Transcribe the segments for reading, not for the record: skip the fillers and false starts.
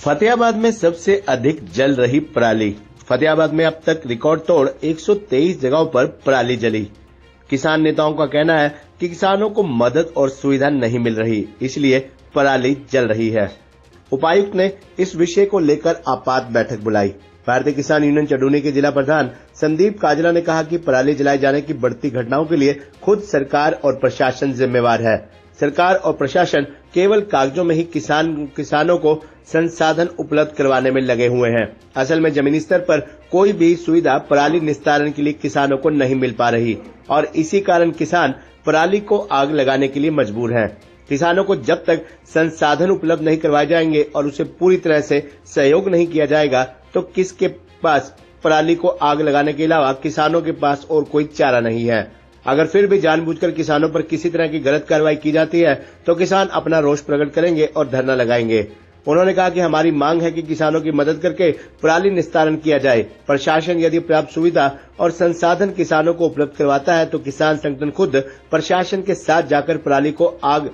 फतेहाबाद में सबसे अधिक जल रही पराली। फतेहाबाद में अब तक रिकॉर्ड तोड़ 123 जगहों पर पराली जली। किसान नेताओं का कहना है कि किसानों को मदद और सुविधा नहीं मिल रही, इसलिए पराली जल रही है। उपायुक्त ने इस विषय को लेकर आपात बैठक बुलाई। भारतीय किसान यूनियन चंदौली के जिला प्रधान संदीप काजला ने कहा कि पराली जलाए जाने की बढ़ती घटनाओं के लिए खुद सरकार और प्रशासन जिम्मेवार है। सरकार और प्रशासन केवल कागजों में ही किसानों को संसाधन उपलब्ध करवाने में लगे हुए हैं। असल में जमीनी स्तर पर कोई भी सुविधा पराली निस्तारण के लिए किसानों को नहीं मिल पा रही और इसी कारण किसान पराली को आग लगाने के लिए मजबूर हैं। किसानों को जब तक संसाधन उपलब्ध नहीं करवाए जाएंगे और उसे पूरी तरह से सहयोग नहीं किया जाएगा तो किसके पास पराली को आग लगाने के अलावा किसानों के पास और कोई चारा नहीं है। अगर फिर भी जानबूझकर किसानों पर किसी तरह की गलत कार्रवाई की जाती है तो किसान अपना रोष प्रकट करेंगे और धरना लगाएंगे। उन्होंने कहा कि हमारी मांग है कि किसानों की मदद करके पराली निस्तारण किया जाए। प्रशासन यदि पर्याप्त सुविधा और संसाधन किसानों को उपलब्ध करवाता है तो किसान संगठन खुद प्रशासन के साथ जाकर पराली को आग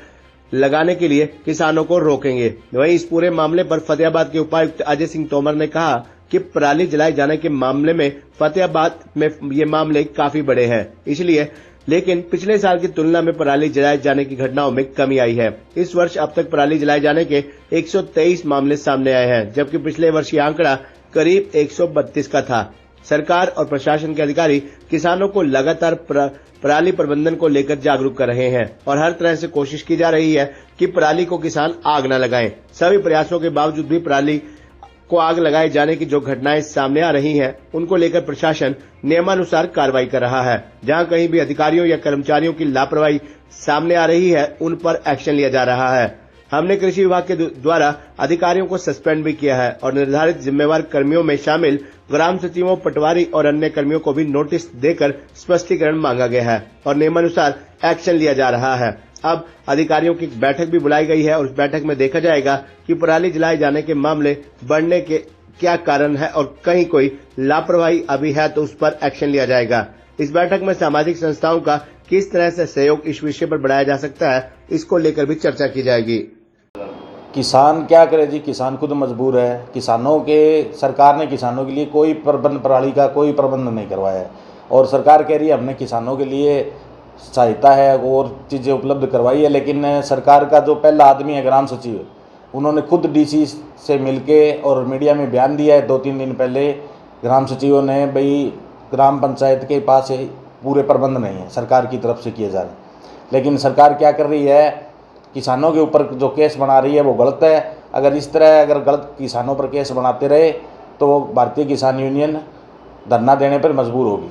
लगाने के लिए किसानों को रोकेंगे। वहीं इस पूरे मामले पर फतेहाबाद के उपायुक्त अजय सिंह तोमर ने कहा कि पराली जलाए जाने के मामले में फतेहाबाद में ये मामले काफी बड़े हैं, इसलिए लेकिन पिछले साल की तुलना में पराली जलाए जाने की घटनाओं में कमी आई है। इस वर्ष अब तक पराली जलाए जाने के 123 मामले सामने आए हैं, जबकि पिछले वर्ष ये आंकड़ा करीब 132 का था। सरकार और प्रशासन के अधिकारी किसानों को लगातार पराली प्रबंधन को लेकर जागरूक कर रहे हैं और हर तरह से कोशिश की जा रही है कि पराली को किसान आग न लगाएं। सभी प्रयासों के बावजूद भी पराली को आग लगाए जाने की जो घटनाएं सामने आ रही हैं, उनको लेकर प्रशासन नियमानुसार कार्रवाई कर रहा है। जहां कहीं भी अधिकारियों या कर्मचारियों की लापरवाही सामने आ रही है, उन पर एक्शन लिया जा रहा है। हमने कृषि विभाग के द्वारा अधिकारियों को सस्पेंड भी किया है और निर्धारित जिम्मेवार कर्मियों में शामिल ग्राम सचिवों, पटवारी और अन्य कर्मियों को भी नोटिस देकर स्पष्टीकरण मांगा गया है और नियमानुसार एक्शन लिया जा रहा है। अब अधिकारियों की बैठक भी बुलाई गई है और उस बैठक में देखा जाएगा कि पराली जलाए जाने के मामले बढ़ने के क्या कारण है और कहीं कोई लापरवाही अभी है तो उस पर एक्शन लिया जाएगा। इस बैठक में सामाजिक संस्थाओं का किस तरह से सहयोग इस विषय पर बढ़ाया जा सकता है, इसको लेकर भी चर्चा की जाएगी। किसान क्या करे जी, किसान खुद मजबूर है। सरकार ने किसानों के लिए कोई प्रबंध, पराली का कोई प्रबंध नहीं करवाया है और सरकार कह रही है हमने किसानों के लिए सहायता है और चीज़ें उपलब्ध करवाई है, लेकिन सरकार का जो पहला आदमी है ग्राम सचिव, उन्होंने खुद डीसी से मिलके और मीडिया में बयान दिया है 2-3 दिन पहले ग्राम सचिवों ने, भाई ग्राम पंचायत के पास पूरे प्रबंध नहीं है सरकार की तरफ से किए जा रहे। लेकिन सरकार क्या कर रही है, किसानों के ऊपर जो केस बना रही है वो गलत है। अगर इस तरह गलत किसानों पर केस बनाते रहे तो भारतीय किसान यूनियन धरना देने पर मजबूर होगी।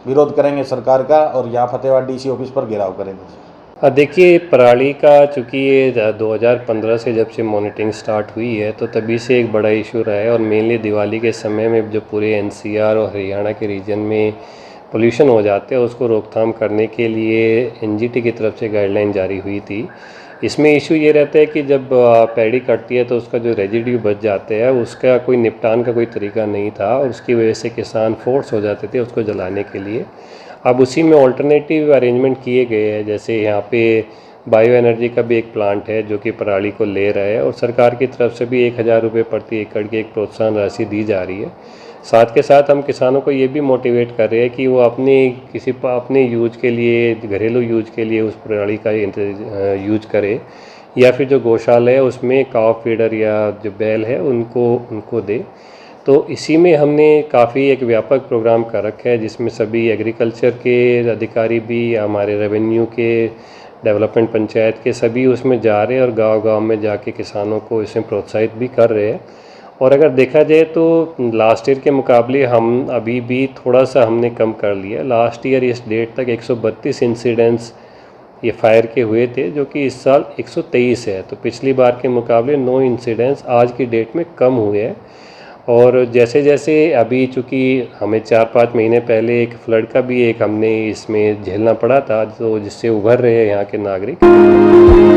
विरोध करेंगे सरकार का और यहाँ फतेहाबाद डीसी ऑफिस पर घेराव करेंगे। देखिए, पराली का चूँकि ये 2015 से जब से मॉनिटरिंग स्टार्ट हुई है तो तभी से एक बड़ा इशू रहा है और मेनली दिवाली के समय में जो पूरे एनसीआर और हरियाणा के रीजन में पोल्यूशन हो जाते हैं उसको रोकथाम करने के लिए एनजीटी की तरफ से गाइडलाइन जारी हुई थी। इसमें इशू ये रहता है कि जब पैडी कटती है तो उसका जो रेजिड्यू बच जाते हैं उसका कोई निपटान का कोई तरीका नहीं था और उसकी वजह से किसान फोर्स हो जाते थे उसको जलाने के लिए। अब उसी में ऑल्टरनेटिव अरेंजमेंट किए गए हैं, जैसे यहाँ पे बायो एनर्जी का भी एक प्लांट है जो कि पराली को ले रहा है और सरकार की तरफ से भी 1000 रुपये प्रति एकड़ की एक प्रोत्साहन राशि दी जा रही है। साथ के साथ हम किसानों को ये भी मोटिवेट कर रहे हैं कि वो अपने यूज के लिए, घरेलू यूज के लिए उस पराली का यूज करे या फिर जो गौशाला है उसमें काव फीडर या जो बैल है उनको दे। तो इसी में हमने काफ़ी एक व्यापक प्रोग्राम कर रखा है जिसमें सभी एग्रीकल्चर के अधिकारी भी, हमारे रेवेन्यू के, डेवलपमेंट पंचायत के सभी उसमें जा रहे हैं और गांव-गांव में जाके किसानों को इसमें प्रोत्साहित भी कर रहे हैं। और अगर देखा जाए तो लास्ट ईयर के मुकाबले हम अभी भी थोड़ा सा हमने कम कर लिया। लास्ट ईयर इस डेट तक 132 इंसिडेंट्स ये फायर के हुए थे जो कि इस साल 123 है, तो पिछली बार के मुकाबले 9 इंसिडेंट्स आज की डेट में कम हुए हैं। और जैसे जैसे अभी चूँकि हमें 4-5 महीने पहले एक फ्लड का भी हमने इसमें झेलना पड़ा था, तो जिससे उभर रहे हैं यहाँ के नागरिक।